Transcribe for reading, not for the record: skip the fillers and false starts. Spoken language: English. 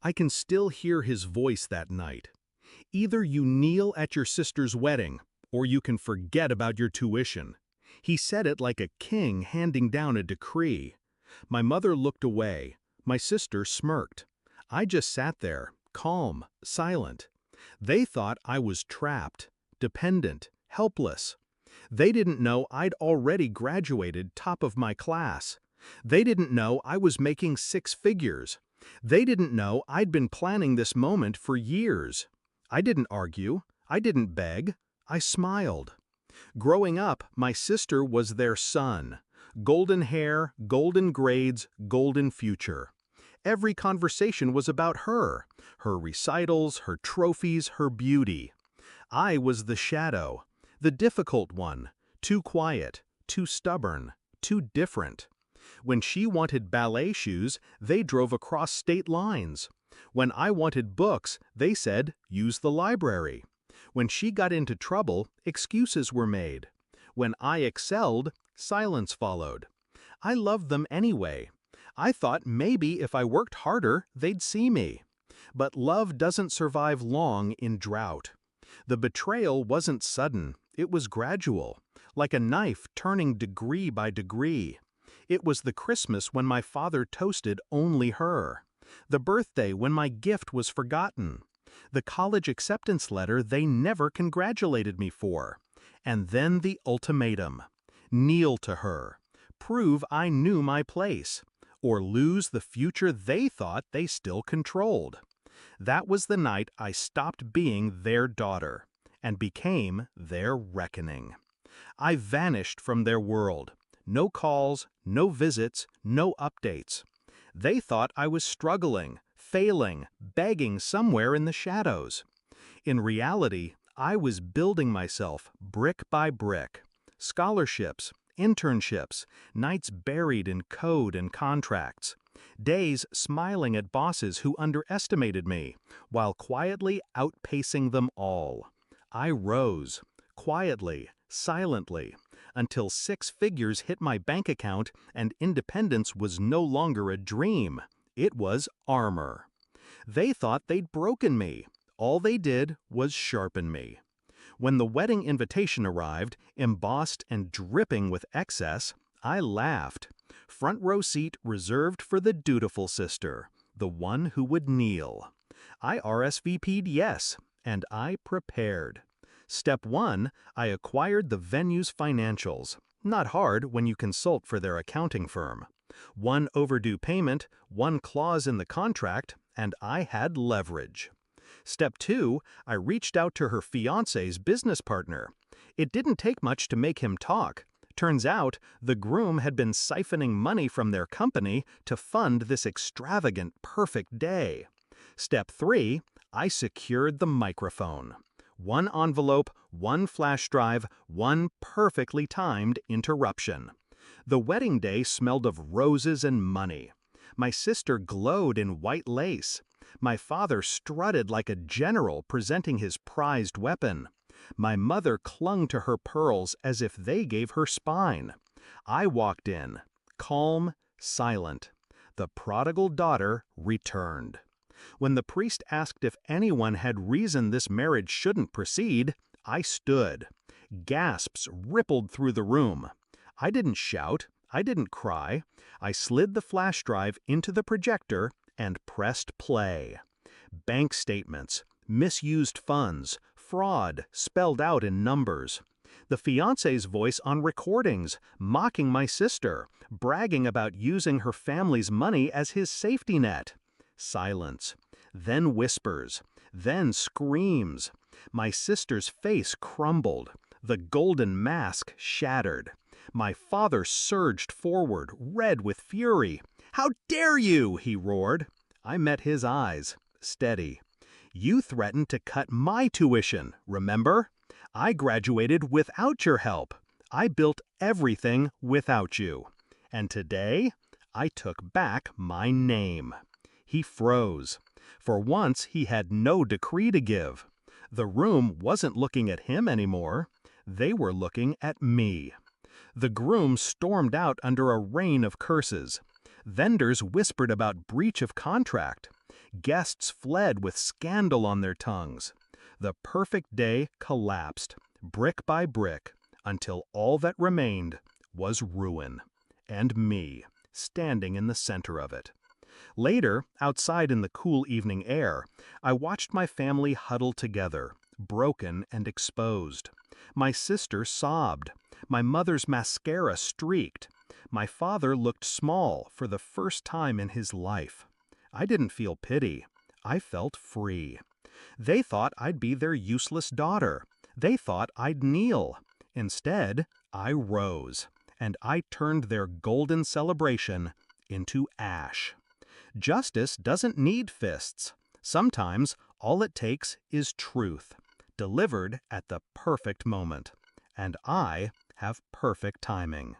I can still hear his voice that night. Either you kneel at your sister's wedding, or you can forget about your tuition. He said it like a king handing down a decree. My mother looked away. My sister smirked. I just sat there, calm, silent. They thought I was trapped, dependent, helpless. They didn't know I'd already graduated top of my class. They didn't know I was making six figures. They didn't know I'd been planning this moment for years. I didn't argue. I didn't beg. I smiled. Growing up, my sister was their sun. Golden hair, golden grades, golden future. Every conversation was about her recitals, her trophies, her beauty. I was the shadow, the difficult one, too quiet, too stubborn, too different. When she wanted ballet shoes, they drove across state lines. When I wanted books, they said, use the library. When she got into trouble, excuses were made. When I excelled, silence followed. I loved them anyway. I thought maybe if I worked harder, they'd see me. But love doesn't survive long in drought. The betrayal wasn't sudden, it was gradual, like a knife turning degree by degree. It was the Christmas when my father toasted only her. The birthday when my gift was forgotten. The college acceptance letter they never congratulated me for. And then the ultimatum. Kneel to her. Prove I knew my place. Or lose the future they thought they still controlled. That was the night I stopped being their daughter and became their reckoning. I vanished from their world. No calls, no visits, no updates. They thought I was struggling, failing, begging somewhere in the shadows. In reality, I was building myself brick by brick. Scholarships, internships, nights buried in code and contracts. Days smiling at bosses who underestimated me, while quietly outpacing them all. I rose, quietly, silently, until six figures hit my bank account and independence was no longer a dream. It was armor. They thought they'd broken me. All they did was sharpen me. When the wedding invitation arrived, embossed and dripping with excess, I laughed. Front row seat reserved for the dutiful sister, the one who would kneel. I RSVP'd yes, and I prepared. Step 1, I acquired the venue's financials. Not hard when you consult for their accounting firm. One overdue payment, one clause in the contract, and I had leverage. Step 2, I reached out to her fiancé's business partner. It didn't take much to make him talk. Turns out, the groom had been siphoning money from their company to fund this extravagant, perfect day. Step 3, I secured the microphone. One envelope, one flash drive, one perfectly timed interruption. The wedding day smelled of roses and money. My sister glowed in white lace. My father strutted like a general presenting his prized weapon. My mother clung to her pearls as if they gave her spine. I walked in, calm, silent. The prodigal daughter returned. When the priest asked if anyone had reason this marriage shouldn't proceed, I stood. Gasps rippled through the room. I didn't shout. I didn't cry. I slid the flash drive into the projector and pressed play. Bank statements, misused funds, fraud spelled out in numbers. The fiancé's voice on recordings, mocking my sister, bragging about using her family's money as his safety net. Silence. Then whispers. Then screams. My sister's face crumbled. The golden mask shattered. My father surged forward, red with fury. "How dare you!" he roared. I met his eyes, steady. "You threatened to cut my tuition, remember? I graduated without your help. I built everything without you. And today, I took back my name." He froze. For once, he had no decree to give. The room wasn't looking at him anymore. They were looking at me. The groom stormed out under a rain of curses. Vendors whispered about breach of contract. Guests fled with scandal on their tongues. The perfect day collapsed, brick by brick, until all that remained was ruin, and me, standing in the center of it. Later, outside in the cool evening air, I watched my family huddle together, broken and exposed. My sister sobbed. My mother's mascara streaked. My father looked small for the first time in his life. I didn't feel pity. I felt free. They thought I'd be their useless daughter. They thought I'd kneel. Instead, I rose, and I turned their golden celebration into ash. Justice doesn't need fists. Sometimes all it takes is truth, delivered at the perfect moment. And I have perfect timing.